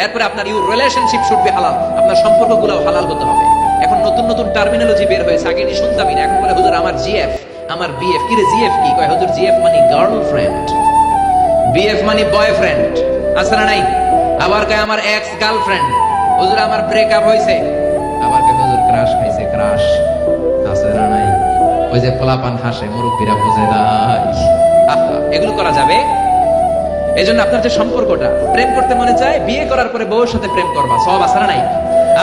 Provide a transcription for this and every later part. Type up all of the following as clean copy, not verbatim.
এরপরে আপনার your relationship should be হালাল, আপনার সম্পর্কগুলো হালাল হতে হবে। এখন নতুন নতুন টার্মিনোলজি বের হয়েছে, আগে এটি শুনতামই না। এখন বলে হুজুর আমার জিএফ, আমার বিএফ। কি রে জিএফ কি? কয় হুজুর জিএফ মানে গার্লফ্রেন্ড, বিএফ মানে বয়ফ্রেন্ড, আছে না নাই? আবার কয় আমার এক্স গার্লফ্রেন্ড। হুজুর আমার ব্রেকআপ হয়েছে। আবার কয় হুজুর ক্রাশ খাইছে, ক্রাশ, আছে না নাই? ওই যে পোলাপান হাসে, মুরব্বীরা বুঝে নাই। এগুলো করা যাবে? এই জন্য আপনার যে সম্পর্কটা, প্রেম করতে মনে চায়, বিয়ে করার পরে বউর সাথে প্রেম করবা, সব আছে না নাই?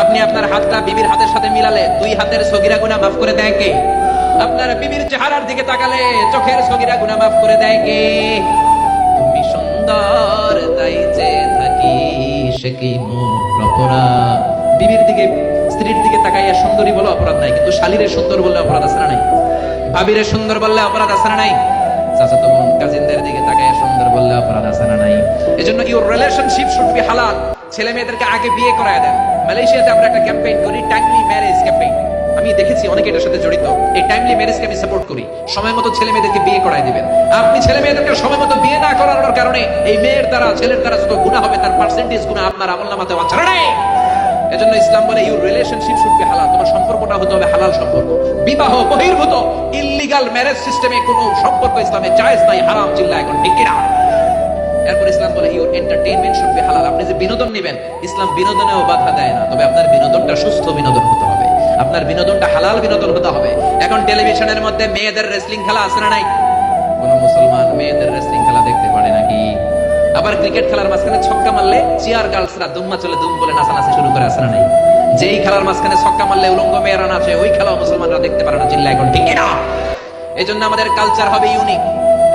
আপনি আপনার হাতটা বিবির হাতের সাথে মিলালে 2 হাতের সগীরা গুনাহ মাফ করে দেয় কে? আপনার বিবির চেহারার দিকে তাকালে চোখের সগীরা গুনাহ মাফ করে দেয় কে? তুমি সুন্দর তাই যে থাকি সে কি মোর অপরাধ। বিবির দিকে, স্ত্রীর দিকে তাকাইয়া সুন্দরী বলে অপরাধ নাই, কিন্তু শালীরে সুন্দর বললে অপরাধ আছে না নাই? ভাবিরে সুন্দর বললে অপরাধ আছে না নাই? চাচাতো বোন কাজিনদের দিকে তাকাইয়া সুন্দর বললে অপরাধ আছে না নাই? এজন্য ইউর রিলেশনশিপ শুড বি হালাল। ছেলে মেয়েদেরকে আগে বিয়ে করায় দেন। মালয়েশিয়াতে আমরা একটা ক্যাম্পেইন করি, টাইমলি ম্যারেজ ক্যাম্পেইন। আমি দেখেছি অনেকে এটার সাথে জড়িত। এই টাইমলি ম্যারেজকে আমি সাপোর্ট করি। সময় মতো ছেলে মেয়েদেরকে বিয়ে করায় দিবেন। আপনি ছেলে মেয়েদেরকে সময় মতো বিয়ে না করানোর কারণে এই মেয়ের দ্বারা, ছেলের দ্বারা যত গুনাহ হবে তার পার্সেন্টেজ গুনাহ আপনার আমলনামাতে আছে না নাই? এজন্য ইসলাম বলে ইউর রিলেশনশিপ শুড বি হালাল। তোমার সম্পর্কটা হতে হবে হালাল সম্পর্ক। বিবাহ বহির্ভূত ইল্লিগাল ম্যারেজ সিস্টেমে কোনো সম্পর্ক ইসলামে জায়েজ নাই, হারাম। চিল্লা এখন ঠিক কিনা? এরপর ইসলাম বলে ইউর এন্টারটেইনমেন্ট শুড বি হালাল। আপনি যে বিনোদন নেবেন, ইসলাম বিনোদনেও বাধা দেয় না, তবে আপনার বিনোদনটা সুস্থ বিনোদন হতে হবে, আপনার বিনোদনটা হালাল বিনোদন হতে হবে। এখন টেলিভিশনের মধ্যে মেয়েদের রেসলিং খেলা আছে না নাই? কোন মুসলমান মেয়েদের রেসলিং খেলা দেখতে পারে নাকি? আবার ক্রিকেট খেলার মাঝখানে ছক্কা মারলে চিয়ার গার্লসরা দুম্মা চলে দুম বলে নাচানাচি শুরু করে, আছে না নাই? যেই খেলার মাঝখানে ছক্কা মারলে উলঙ্গ মেয়েরা নাচে, ওই খেলা মুসলমানরা দেখতে পারে না। চিল্লা এখন ঠিক না? এই জন্য আমাদের কালচার হবে ইউনিক।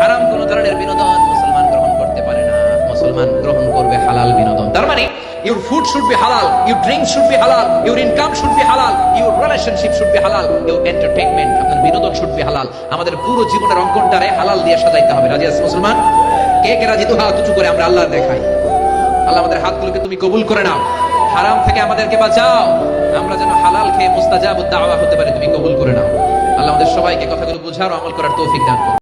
হারাম কোন ধরনের বিনোদন মুসলমান গ্রহণ করতে পারে না। মুসলমান গ্রহণ করবে হালাল বিনোদন। তার মানে your food should be halal, your drink should be halal, your income should be halal, your relationship should be halal, your entertainment, আপনার বিনোদন should be halal। আমাদের পুরো জীবনের অঙ্কনটারে হালাল দিয়ে সাজাইতে হবে। রাজি আছে মুসলমান? কে কে রাজি? তো হাত উঁচু করে আমরা আল্লাহর দেখাই। আল্লাহ আমাদের হাতগুলোকে তুমি কবুল করে নাও, হারাম থেকে আমাদেরকে বাঁচাও, আমরা যেন হালাল খেয়ে মুস্তাজাবুদ দাওয়া হতে পারি, তুমি কবুল করে নাও। আল্লাহ আমাদের সবাইকে কথাগুলো বুঝার ও আমল করার তৌফিক দান করুন।